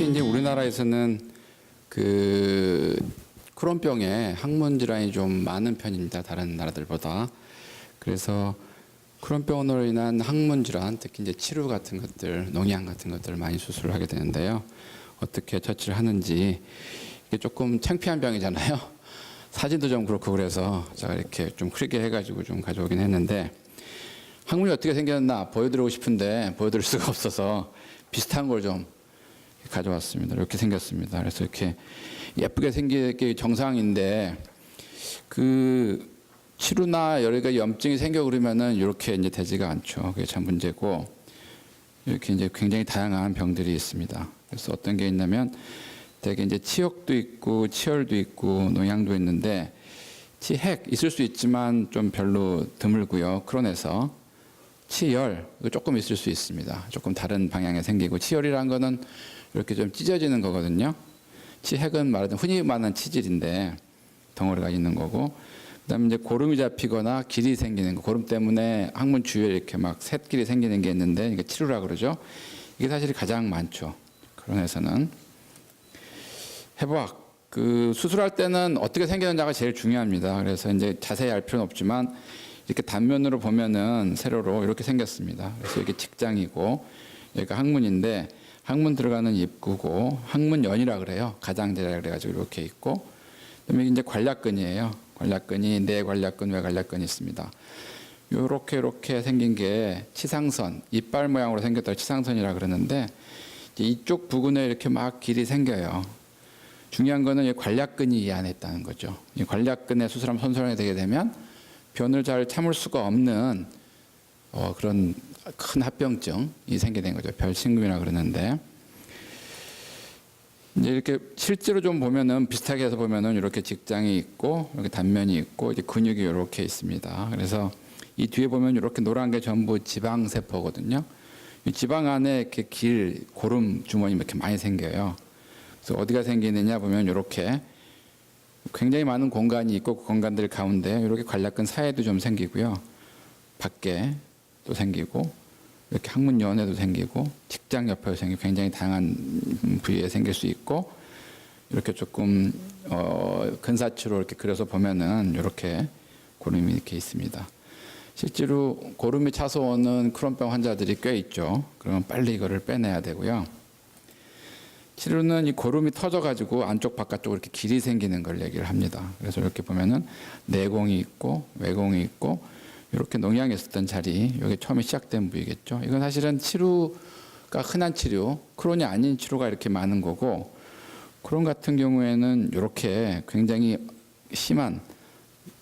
이제 우리나라에서는 그 크론병에 항문 질환이 좀 많은 편입니다. 다른 나라들보다. 그래서 크론병으로 인한 항문 질환, 특히 이제 치료 같은 것들, 농양 같은 것들을 많이 수술을 하게 되는데요. 어떻게 처치를 하는지 이게 조금 창피한 병이잖아요. 사진도 좀 그렇고 그래서 제가 이렇게 좀 크게 해가지고 좀 가져오긴 했는데 항문이 어떻게 생겼나 보여드리고 싶은데 보여드릴 수가 없어서 비슷한 걸 좀 가져왔습니다. 이렇게 생겼습니다. 그래서 이렇게 예쁘게 생긴 게 정상인데 그 치루나 여러 가지 염증이 생겨 그러면은 이렇게 이제 되지가 않죠. 그게 참 문제고 이렇게 이제 굉장히 다양한 병들이 있습니다. 그래서 어떤 게 있냐면 되게 이제 치욕도 있고 치열도 있고 농양도 있는데 치핵 있을 수 있지만 좀 별로 드물고요. 크론에서 치열 조금 있을 수 있습니다. 조금 다른 방향에 생기고 치열이라는 거는 이렇게 좀 찢어지는 거거든요. 치핵은 말하자면 흔히 말하는 치질인데 덩어리가 있는 거고 그다음에 이제 고름이 잡히거나 길이 생기는 거 고름 때문에 항문 주위에 이렇게 막 샛길이 생기는 게 있는데 이게 치루라 그러죠. 이게 사실 가장 많죠. 크론에서는 해부학 그 수술할 때는 어떻게 생기는지가 제일 중요합니다. 그래서 이제 자세히 알 필요는 없지만 이렇게 단면으로 보면은 세로로 이렇게 생겼습니다. 그래서 이게 직장이고 여기가 항문인데 항문 들어가는 입구고 항문연이라 그래요. 가장자리라 그래가지고 이렇게 있고 그다음에 이제 관략근이에요. 관략근이 내관략근, 외관략근이 있습니다. 이렇게 생긴 게 치상선, 이빨 모양으로 생겼다 치상선이라 그러는데 이쪽 부근에 이렇게 막 길이 생겨요. 중요한 거는 이 관략근이 이 안에 있다는 거죠. 이 관략근에 수술하면 손상이 되게 되면 변을 잘 참을 수가 없는 그런 큰 합병증이 생기게 된 거죠. 별심금이라 그러는데 이제 이렇게 실제로 좀 보면은 비슷하게 해서 보면은 이렇게 직장이 있고 이렇게 단면이 있고 이제 근육이 이렇게 있습니다. 그래서 이 뒤에 보면 이렇게 노란 게 전부 지방 세포거든요. 이 지방 안에 이렇게 길 고름 주머니 이렇게 많이 생겨요. 그래서 어디가 생기느냐 보면 이렇게 굉장히 많은 공간이 있고 그 공간들 가운데 이렇게 관략근 사이에도 좀 생기고요. 밖에 또 생기고 이렇게 항문연에도 생기고 직장 옆에도 생기고 굉장히 다양한 부위에 생길 수 있고 이렇게 조금 근사치로 이렇게 그려서 보면은 이렇게 고름이 이렇게 있습니다. 실제로 고름이 차서 오는 크론병 환자들이 꽤 있죠. 그러면 빨리 이거를 빼내야 되고요. 치료는 이 고름이 터져가지고 안쪽 바깥쪽으로 이렇게 길이 생기는 걸 얘기를 합니다. 그래서 이렇게 보면은 내공이 있고 외공이 있고 이렇게 농양이 있었던 자리, 이게 처음에 시작된 부위겠죠. 이건 사실은 치료가 흔한 치료, 크론이 아닌 치료가 이렇게 많은 거고 크론 같은 경우에는 이렇게 굉장히 심한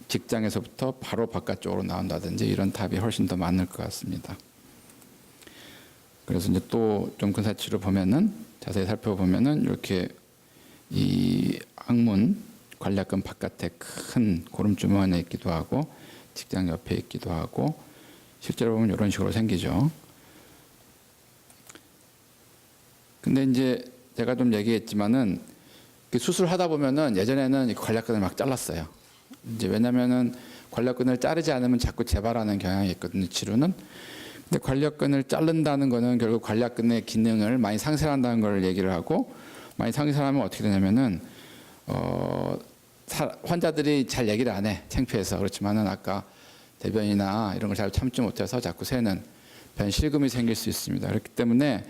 직장에서부터 바로 바깥쪽으로 나온다든지 이런 탑이 훨씬 더 많을 것 같습니다. 그래서 이제 또 좀 근사치로 보면은 자세히 살펴보면은 이렇게 이 항문 관략근 바깥에 큰 고름 주머니에 있기도 하고 직장 옆에 있기도 하고 실제로 보면 이런 식으로 생기죠. 근데 이제 제가 좀 얘기했지만은 수술하다 보면은 예전에는 관략근을 막 잘랐어요. 이제 왜냐면은 관략근을 자르지 않으면 자꾸 재발하는 경향이 있거든요. 치료는. 근데 관략근을 자른다는 거는 결국 관략근의 기능을 많이 상실한다는 걸 얘기를 하고 많이 상실하면 어떻게 되냐면은 환자들이 잘 얘기를 안 해. 창피해서. 그렇지만은 아까 대변이나 이런 걸 잘 참지 못해서 자꾸 새는 변실금이 생길 수 있습니다. 그렇기 때문에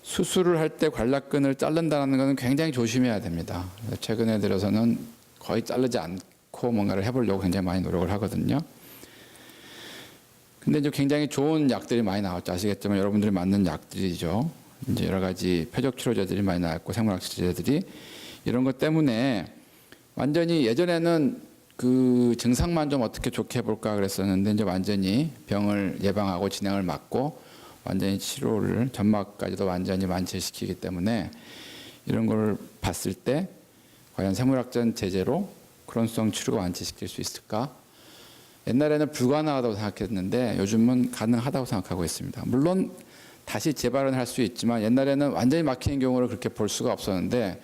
수술을 할 때 관략근을 자른다는 것은 굉장히 조심해야 됩니다. 최근에 들어서는 거의 자르지 않고 뭔가를 해보려고 굉장히 많이 노력을 하거든요. 근데 이제 굉장히 좋은 약들이 많이 나왔죠. 아시겠지만 여러분들이 맞는 약들이죠. 이제 여러 가지 표적 치료제들이 많이 나왔고 생물학 치료제들이 이런 것 때문에 완전히 예전에는 그 증상만 좀 어떻게 좋게 해볼까 그랬었는데 이제 완전히 병을 예방하고 진행을 막고 완전히 치료를 점막까지도 완전히 완치시키기 때문에 이런 걸 봤을 때 과연 생물학적 제재로 크론성 치료가 완치시킬 수 있을까? 옛날에는 불가능하다고 생각했는데 요즘은 가능하다고 생각하고 있습니다. 물론 다시 재발은 할 수 있지만 옛날에는 완전히 막히는 경우를 그렇게 볼 수가 없었는데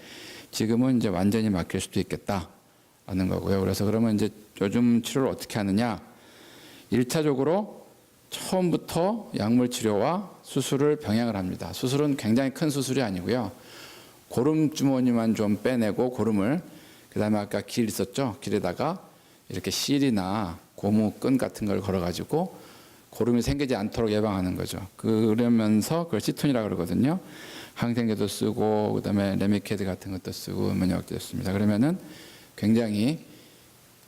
지금은 이제 완전히 막힐 수도 있겠다라는 거고요. 그래서 그러면 이제 요즘 치료를 어떻게 하느냐? 1차적으로 처음부터 약물 치료와 수술을 병행을 합니다. 수술은 굉장히 큰 수술이 아니고요. 고름 주머니만 좀 빼내고 고름을 그다음에 아까 길 있었죠? 길에다가 이렇게 실이나 고무 끈 같은 걸 걸어가지고 고름이 생기지 않도록 예방하는 거죠. 그러면서 그걸 시톤이라고 그러거든요. 항생제도 쓰고 그다음에 레미케드 같은 것도 쓰고 면역제도 씁니다. 그러면은 굉장히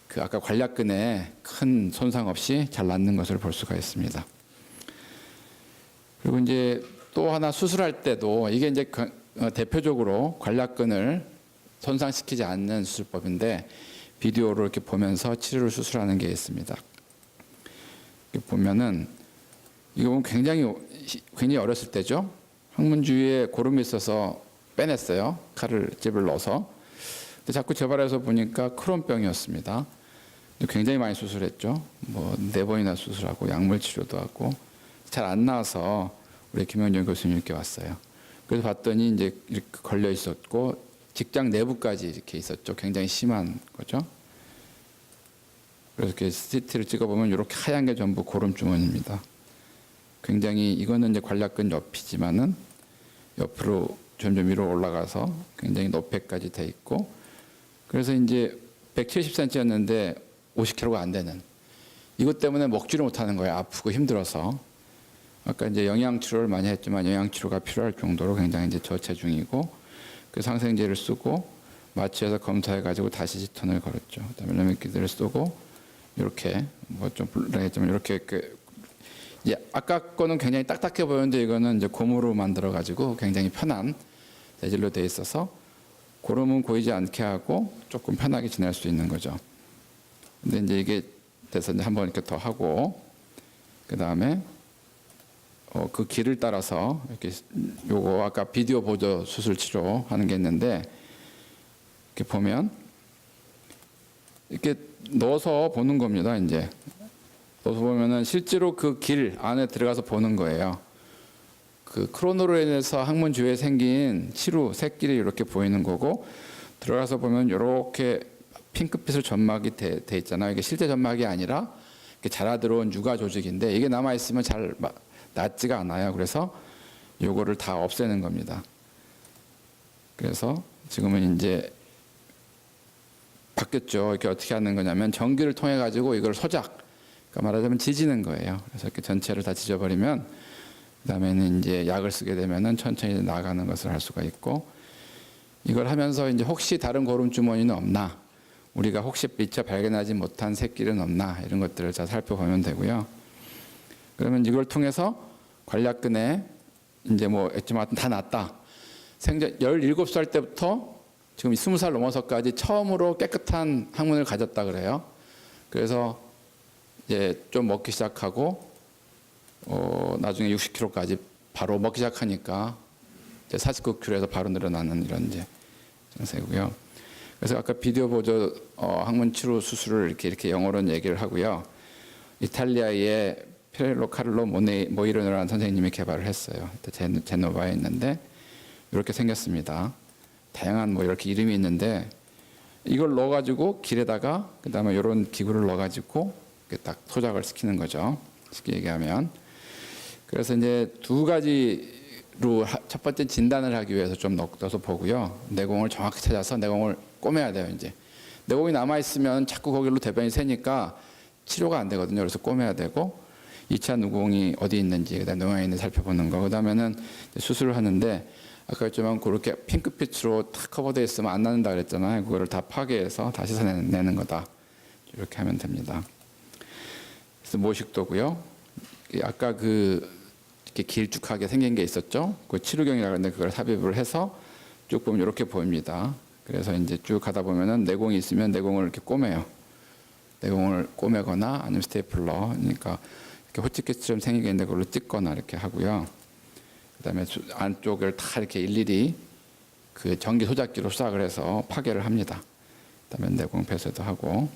그 아까 관략근에 큰 손상 없이 잘 낫는 것을 볼 수가 있습니다. 그리고 이제 또 하나 수술할 때도 이게 이제 대표적으로 관략근을 손상시키지 않는 수술법인데 비디오로 이렇게 보면서 치료를 수술하는 게 있습니다. 이렇게 보면은 이거 보면 굉장히 어렸을 때죠. 항문 주위에 고름이 있어서 빼냈어요. 칼을 찝을 넣어서. 근데 자꾸 재발해서 보니까 크론병이었습니다. 굉장히 많이 수술했죠. 뭐 4번이나 수술하고 약물 치료도 하고 잘 안 나와서 우리 김영준 교수님께 왔어요. 그래서 봤더니 이제 이렇게 걸려 있었고 직장 내부까지 이렇게 있었죠. 굉장히 심한 거죠. 그래서 이렇게 CT를 찍어보면 이렇게 하얀 게 전부 고름 주머니입니다. 굉장히 이거는 이제 관략근 옆이지만은 옆으로 점점 위로 올라가서 굉장히 높이까지 돼 있고 그래서 이제 170cm였는데 50kg가 안 되는 이것 때문에 먹지를 못하는 거예요. 아프고 힘들어서. 아까 이제 영양 치료를 많이 했지만 영양 치료가 필요할 정도로 굉장히 이제 저체중이고 그래서 항생제를 쓰고 마취해서 검사해 가지고 다시 시톤을 걸었죠. 그다음에 레미키드를 쓰고 이렇게 뭐 좀 불량했지만 이렇게 아까 거는 굉장히 딱딱해 보였는데 이거는 이제 고무로 만들어 가지고 굉장히 편한 재질로 돼 있어서 고름은 고이지 않게 하고 조금 편하게 지낼 수 있는 거죠. 근데 이제 이게 돼서 이제 한번 이렇게 더 하고 그 다음에 그 길을 따라서 이렇게 요거 아까 비디오 보조 수술 치료 하는 게 있는데 이렇게 보면 이렇게 넣어서 보는 겁니다. 이제 넣어서 보면은 실제로 그 길 안에 들어가서 보는 거예요. 그 크로노로 인해서 항문 주위에 생긴 치루 새끼리 이렇게 보이는 거고 들어가서 보면 이렇게 핑크빛으로 점막이 돼 있잖아요. 이게 실제 점막이 아니라 이렇게 자라 들어온 유가 조직인데 이게 남아 있으면 잘 낫지가 않아요. 그래서 요거를 다 없애는 겁니다. 그래서 지금은 이제 바뀌었죠. 이렇게 어떻게 하는 거냐면 전기를 통해 가지고 이걸 소작, 그러니까 말하자면 지지는 거예요. 그래서 이렇게 전체를 다 지져버리면 그다음에는 이제 약을 쓰게 되면은 천천히 나가는 것을 할 수가 있고 이걸 하면서 이제 혹시 다른 고름 주머니는 없나, 우리가 혹시 미처 발견하지 못한 새끼는 없나 이런 것들을 잘 살펴보면 되고요. 그러면 이걸 통해서 관략근에 이제 뭐 엑지마는 다 났다. 생전 17살 때부터 지금 20살 넘어서까지 처음으로 깨끗한 항문을 가졌다 그래요. 그래서 이제 좀 먹기 시작하고 나중에 60kg까지 바로 먹기 시작하니까 이제 49kg에서 바로 늘어나는 이런 이제 증세고요. 그래서 아까 비디오 보조 항문 치료 수술을 이렇게 영어로는 얘기를 하고요. 이탈리아의 피렐로 카를로 모이르노라는 선생님이 개발을 했어요. 제노바에 있는데 이렇게 생겼습니다. 다양한 뭐 이렇게 이름이 있는데 이걸 넣어가지고 길에다가 그 다음에 이런 기구를 넣어가지고 딱 소작을 시키는 거죠. 쉽게 얘기하면. 그래서 이제 두 가지로 첫 번째 진단을 하기 위해서 좀 넣어서 보고요. 내공을 정확히 찾아서 내공을 꼬매야 돼요. 이제 내공이 남아 있으면 자꾸 거기로 대변이 새니까 치료가 안 되거든요. 그래서 꼬매야 되고 2차 누공이 어디 있는지 그다음 농양에 있는지 살펴보는 거. 그다음에는 수술을 하는데 아까 했지만 그렇게 핑크빛으로 탁 커버되어 있으면 안 낫는다 그랬잖아요. 그거를 다 파괴해서 다시 내는 거다. 이렇게 하면 됩니다. 그래서 모식도고요. 아까 이렇게 길쭉하게 생긴 게 있었죠. 그 치루경이라고 하는데 그걸 삽입을 해서 쭉 보면 이렇게 보입니다. 그래서 이제 쭉 가다 보면은 내공이 있으면 내공을 이렇게 꼬매요. 내공을 꼬매거나 아니면 스테이플러, 그러니까 이렇게 호치키스처럼 생기게 있는데 그걸로 찍거나 이렇게 하고요. 그다음에 안쪽을 다 이렇게 일일이 그 전기 소작기로 수작을 해서 파괴를 합니다. 그다음에 내공 배쇄도 하고.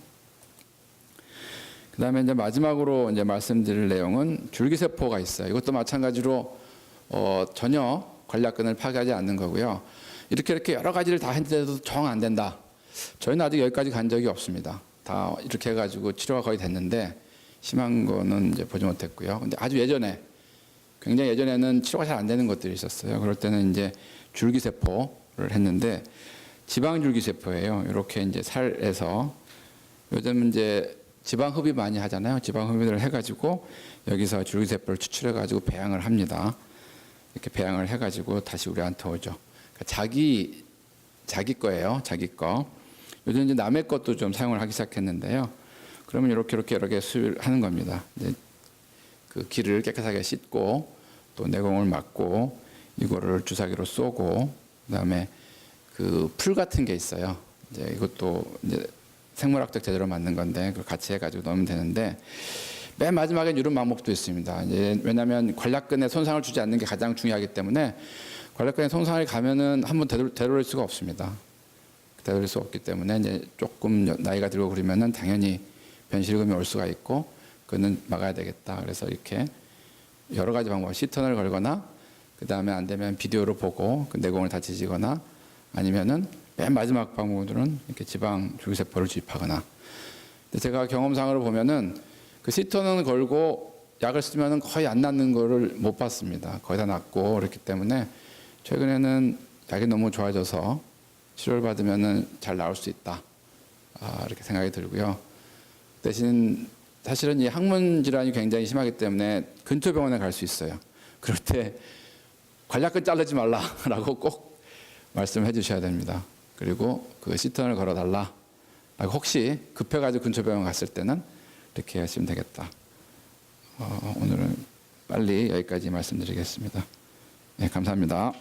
그다음에 이제 마지막으로 이제 말씀드릴 내용은 줄기세포가 있어요. 이것도 마찬가지로 전혀 관략근을 파괴하지 않는 거고요. 이렇게 여러 가지를 다 했는데도 정 안 된다. 저희는 아직 여기까지 간 적이 없습니다. 다 이렇게 해가지고 치료가 거의 됐는데 심한 거는 이제 보지 못했고요. 근데 아주 굉장히 예전에는 치료가 잘 안 되는 것들이 있었어요. 그럴 때는 이제 줄기세포 했는데 지방줄기세포예요. 이렇게 이제 살에서 요즘 이제 지방 흡입 많이 하잖아요. 지방 흡입을 해가지고 여기서 줄기세포를 추출해가지고 배양을 합니다. 이렇게 배양을 해가지고 다시 우리한테 오죠. 그러니까 자기 거예요. 자기 거. 요즘 이제 남의 것도 좀 사용을 하기 시작했는데요. 그러면 이렇게 여러 개 수입을 하는 겁니다. 이제 그 기를 깨끗하게 씻고 또 내공을 막고 이거를 주사기로 쏘고 그다음에 그 풀 같은 게 있어요. 이제 이것도 이제 생물학적 제대로 맞는 건데 그걸 같이 해가지고 넣으면 되는데 맨 마지막에 이런 방법도 있습니다. 이제 왜냐하면 관략근에 손상을 주지 않는 게 가장 중요하기 때문에 관략근에 손상이 가면은 한번 되돌릴 수가 없습니다. 되돌릴 수 없기 때문에 이제 조금 나이가 들고 그러면은 당연히 변실금이 올 수가 있고 그거는 막아야 되겠다. 그래서 이렇게 여러 가지 방법, 시턴을 걸거나 그 다음에 안 되면 비디오로 보고 그 내공을 다치거나 아니면은 맨 마지막 방법으로는 이렇게 지방 줄기세포를 주입하거나. 근데 제가 경험상으로 보면은 그 시턴은 걸고 약을 쓰면은 거의 안 낫는 거를 못 봤습니다. 거의 다 낫고 그렇기 때문에 최근에는 약이 너무 좋아져서 치료를 받으면은 잘 나올 수 있다. 이렇게 생각이 들고요. 대신 사실은 이 항문 질환이 굉장히 심하기 때문에 근처 병원에 갈 수 있어요. 그럴 때 관략근 자르지 말라라고 꼭 말씀해 주셔야 됩니다. 그리고 그 시턴을 걸어달라. 혹시 급해가지고 근처 병원 갔을 때는 이렇게 하시면 되겠다. 오늘은 빨리 여기까지 말씀드리겠습니다. 네, 감사합니다.